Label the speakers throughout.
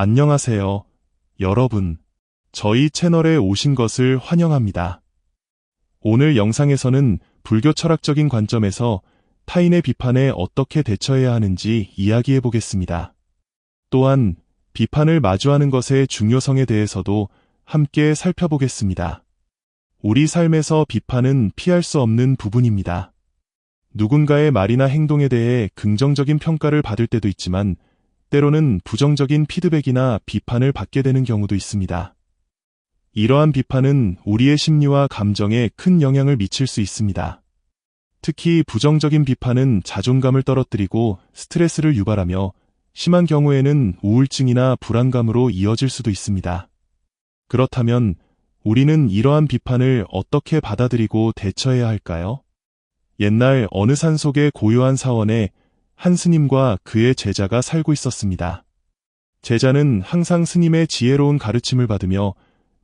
Speaker 1: 안녕하세요, 여러분. 저희 채널에 오신 것을 환영합니다. 오늘 영상에서는 불교 철학적인 관점에서 타인의 비판에 어떻게 대처해야 하는지 이야기해 보겠습니다. 또한 비판을 마주하는 것의 중요성에 대해서도 함께 살펴보겠습니다. 우리 삶에서 비판은 피할 수 없는 부분입니다. 누군가의 말이나 행동에 대해 긍정적인 평가를 받을 때도 있지만 때로는 부정적인 피드백이나 비판을 받게 되는 경우도 있습니다. 이러한 비판은 우리의 심리와 감정에 큰 영향을 미칠 수 있습니다. 특히 부정적인 비판은 자존감을 떨어뜨리고 스트레스를 유발하며 심한 경우에는 우울증이나 불안감으로 이어질 수도 있습니다. 그렇다면 우리는 이러한 비판을 어떻게 받아들이고 대처해야 할까요? 옛날 어느 산속의 고요한 사원에 한 스님과 그의 제자가 살고 있었습니다. 제자는 항상 스님의 지혜로운 가르침을 받으며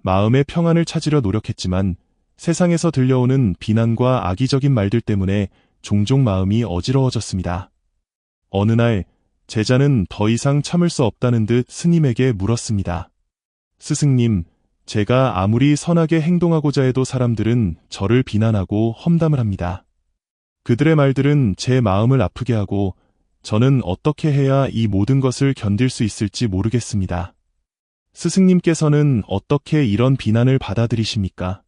Speaker 1: 마음의 평안을 찾으려 노력했지만 세상에서 들려오는 비난과 악의적인 말들 때문에 종종 마음이 어지러워졌습니다. 어느 날 제자는 더 이상 참을 수 없다는 듯 스님에게 물었습니다. 스승님, 제가 아무리 선하게 행동하고자 해도 사람들은 저를 비난하고 험담을 합니다. 그들의 말들은 제 마음을 아프게 하고 저는 어떻게 해야 이 모든 것을 견딜 수 있을지 모르겠습니다. 스승님께서는 어떻게 이런 비난을 받아들이십니까?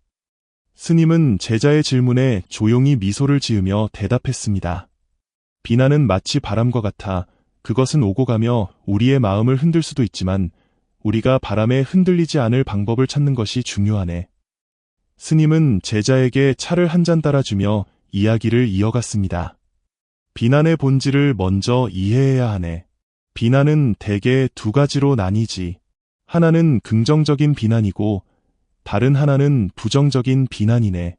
Speaker 1: 스님은 제자의 질문에 조용히 미소를 지으며 대답했습니다. 비난은 마치 바람과 같아 그것은 오고 가며 우리의 마음을 흔들 수도 있지만 우리가 바람에 흔들리지 않을 방법을 찾는 것이 중요하네. 스님은 제자에게 차를 한 잔 따라주며 이야기를 이어갔습니다. 비난의 본질을 먼저 이해해야 하네. 비난은 대개 두 가지로 나뉘지. 하나는 긍정적인 비난이고 다른 하나는 부정적인 비난이네.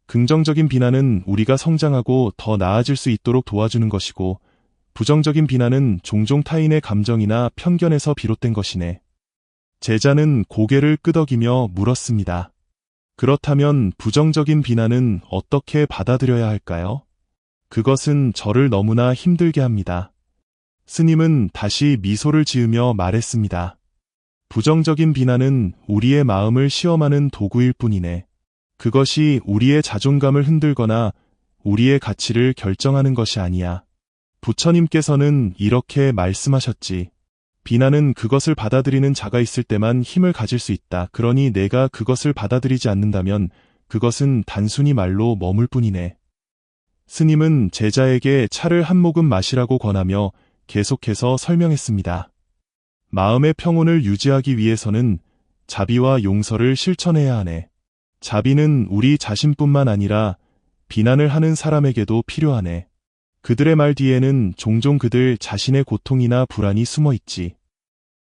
Speaker 1: 긍정적인 비난은 우리가 성장하고 더 나아질 수 있도록 도와주는 것이고 부정적인 비난은 종종 타인의 감정이나 편견에서 비롯된 것이네. 제자는 고개를 끄덕이며 물었습니다. 그렇다면 부정적인 비난은 어떻게 받아들여야 할까요? 그것은 저를 너무나 힘들게 합니다. 스님은 다시 미소를 지으며 말했습니다. 부정적인 비난은 우리의 마음을 시험하는 도구일 뿐이네. 그것이 우리의 자존감을 흔들거나 우리의 가치를 결정하는 것이 아니야. 부처님께서는 이렇게 말씀하셨지. 비난은 그것을 받아들이는 자가 있을 때만 힘을 가질 수 있다. 그러니 내가 그것을 받아들이지 않는다면 그것은 단순히 말로 머물 뿐이네. 스님은 제자에게 차를 한 모금 마시라고 권하며 계속해서 설명했습니다. 마음의 평온을 유지하기 위해서는 자비와 용서를 실천해야 하네. 자비는 우리 자신뿐만 아니라 비난을 하는 사람에게도 필요하네. 그들의 말 뒤에는 종종 그들 자신의 고통이나 불안이 숨어 있지.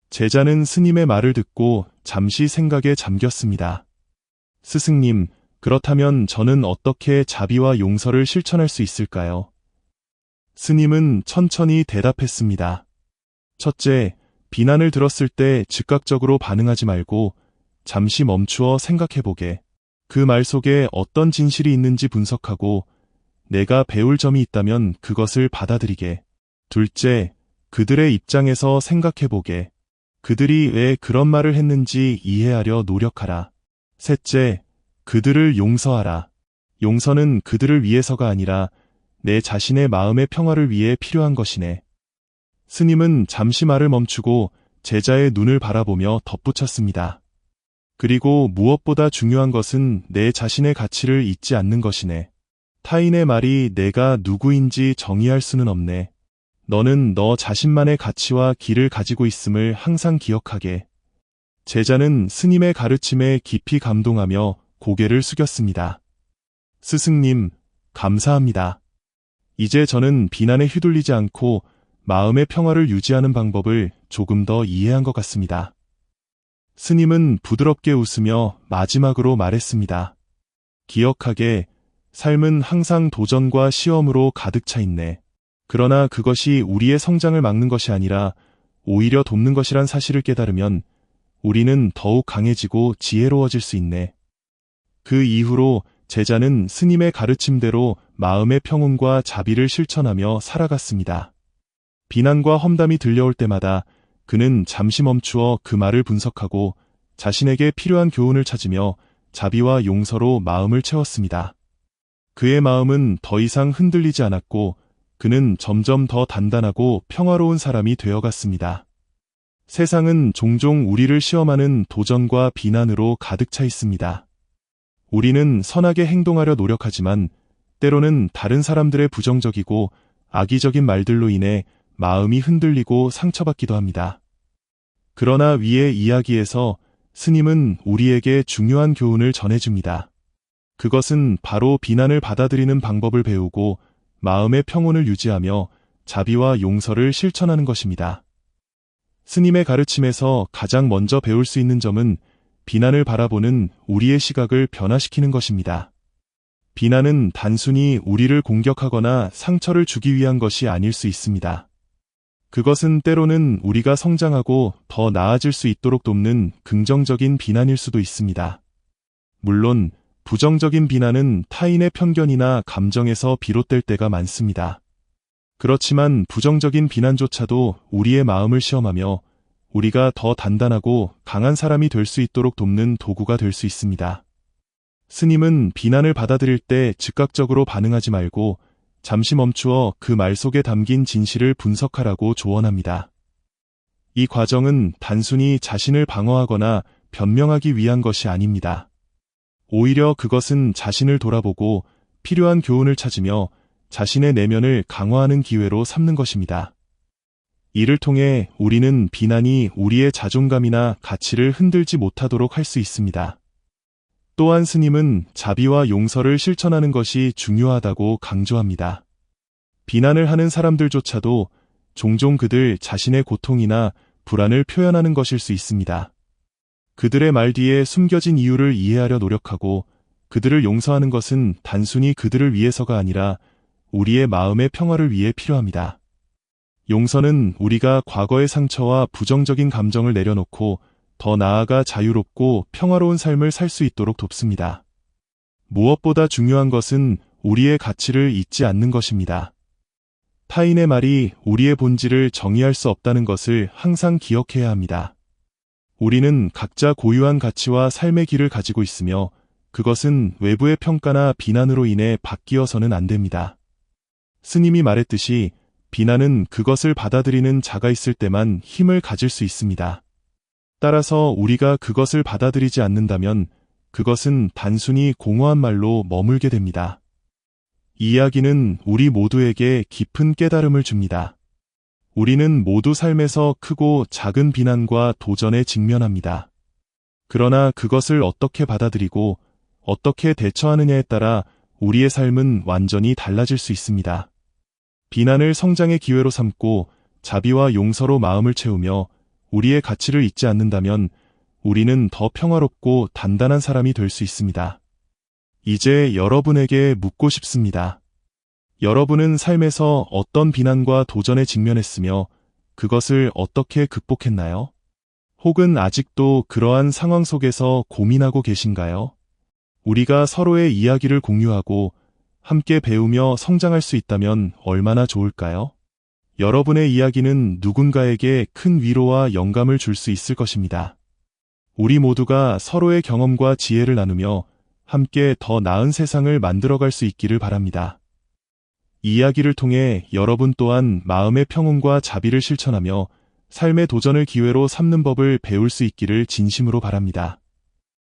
Speaker 1: 제자는 스님의 말을 듣고 잠시 생각에 잠겼습니다. 스승님, 그렇다면 저는 어떻게 자비와 용서를 실천할 수 있을까요? 스님은 천천히 대답했습니다. 첫째, 비난을 들었을 때 즉각적으로 반응하지 말고 잠시 멈추어 생각해보게. 그 말 속에 어떤 진실이 있는지 분석하고 내가 배울 점이 있다면 그것을 받아들이게. 둘째, 그들의 입장에서 생각해보게. 그들이 왜 그런 말을 했는지 이해하려 노력하라. 셋째, 그들을 용서하라. 용서는 그들을 위해서가 아니라 내 자신의 마음의 평화를 위해 필요한 것이네. 스님은 잠시 말을 멈추고 제자의 눈을 바라보며 덧붙였습니다. 그리고 무엇보다 중요한 것은 내 자신의 가치를 잊지 않는 것이네. 타인의 말이 내가 누구인지 정의할 수는 없네. 너는 너 자신만의 가치와 길을 가지고 있음을 항상 기억하게. 제자는 스님의 가르침에 깊이 감동하며 고개를 숙였습니다. 스승님, 감사합니다. 이제 저는 비난에 휘둘리지 않고 마음의 평화를 유지하는 방법을 조금 더 이해한 것 같습니다. 스님은 부드럽게 웃으며 마지막으로 말했습니다. 기억하게, 삶은 항상 도전과 시험으로 가득 차 있네. 그러나 그것이 우리의 성장을 막는 것이 아니라 오히려 돕는 것이란 사실을 깨달으면 우리는 더욱 강해지고 지혜로워질 수 있네. 그 이후로 제자는 스님의 가르침대로 마음의 평온과 자비를 실천하며 살아갔습니다. 비난과 험담이 들려올 때마다 그는 잠시 멈추어 그 말을 분석하고 자신에게 필요한 교훈을 찾으며 자비와 용서로 마음을 채웠습니다. 그의 마음은 더 이상 흔들리지 않았고 그는 점점 더 단단하고 평화로운 사람이 되어갔습니다. 세상은 종종 우리를 시험하는 도전과 비난으로 가득 차 있습니다. 우리는 선하게 행동하려 노력하지만 때로는 다른 사람들의 부정적이고 악의적인 말들로 인해 마음이 흔들리고 상처받기도 합니다. 그러나 위의 이야기에서 스님은 우리에게 중요한 교훈을 전해줍니다. 그것은 바로 비난을 받아들이는 방법을 배우고 마음의 평온을 유지하며 자비와 용서를 실천하는 것입니다. 스님의 가르침에서 가장 먼저 배울 수 있는 점은 비난을 바라보는 우리의 시각을 변화시키는 것입니다. 비난은 단순히 우리를 공격하거나 상처를 주기 위한 것이 아닐 수 있습니다. 그것은 때로는 우리가 성장하고 더 나아질 수 있도록 돕는 긍정적인 비난일 수도 있습니다. 물론 부정적인 비난은 타인의 편견이나 감정에서 비롯될 때가 많습니다. 그렇지만 부정적인 비난조차도 우리의 마음을 시험하며 우리가 더 단단하고 강한 사람이 될 수 있도록 돕는 도구가 될 수 있습니다. 스님은 비난을 받아들일 때 즉각적으로 반응하지 말고 잠시 멈추어 그 말 속에 담긴 진실을 분석하라고 조언합니다. 이 과정은 단순히 자신을 방어하거나 변명하기 위한 것이 아닙니다. 오히려 그것은 자신을 돌아보고 필요한 교훈을 찾으며 자신의 내면을 강화하는 기회로 삼는 것입니다. 이를 통해 우리는 비난이 우리의 자존감이나 가치를 흔들지 못하도록 할 수 있습니다. 또한 스님은 자비와 용서를 실천하는 것이 중요하다고 강조합니다. 비난을 하는 사람들조차도 종종 그들 자신의 고통이나 불안을 표현하는 것일 수 있습니다. 그들의 말 뒤에 숨겨진 이유를 이해하려 노력하고 그들을 용서하는 것은 단순히 그들을 위해서가 아니라 우리의 마음의 평화를 위해 필요합니다. 용서는 우리가 과거의 상처와 부정적인 감정을 내려놓고 더 나아가 자유롭고 평화로운 삶을 살 수 있도록 돕습니다. 무엇보다 중요한 것은 우리의 가치를 잊지 않는 것입니다. 타인의 말이 우리의 본질을 정의할 수 없다는 것을 항상 기억해야 합니다. 우리는 각자 고유한 가치와 삶의 길을 가지고 있으며 그것은 외부의 평가나 비난으로 인해 바뀌어서는 안 됩니다. 스님이 말했듯이 비난은 그것을 받아들이는 자가 있을 때만 힘을 가질 수 있습니다. 따라서 우리가 그것을 받아들이지 않는다면 그것은 단순히 공허한 말로 머물게 됩니다. 이 이야기는 우리 모두에게 깊은 깨달음을 줍니다. 우리는 모두 삶에서 크고 작은 비난과 도전에 직면합니다. 그러나 그것을 어떻게 받아들이고 어떻게 대처하느냐에 따라 우리의 삶은 완전히 달라질 수 있습니다. 비난을 성장의 기회로 삼고 자비와 용서로 마음을 채우며 우리의 가치를 잊지 않는다면 우리는 더 평화롭고 단단한 사람이 될 수 있습니다. 이제 여러분에게 묻고 싶습니다. 여러분은 삶에서 어떤 비난과 도전에 직면했으며 그것을 어떻게 극복했나요? 혹은 아직도 그러한 상황 속에서 고민하고 계신가요? 우리가 서로의 이야기를 공유하고 함께 배우며 성장할 수 있다면 얼마나 좋을까요? 여러분의 이야기는 누군가에게 큰 위로와 영감을 줄 수 있을 것입니다. 우리 모두가 서로의 경험과 지혜를 나누며 함께 더 나은 세상을 만들어갈 수 있기를 바랍니다. 이 이야기를 통해 여러분 또한 마음의 평온과 자비를 실천하며 삶의 도전을 기회로 삼는 법을 배울 수 있기를 진심으로 바랍니다.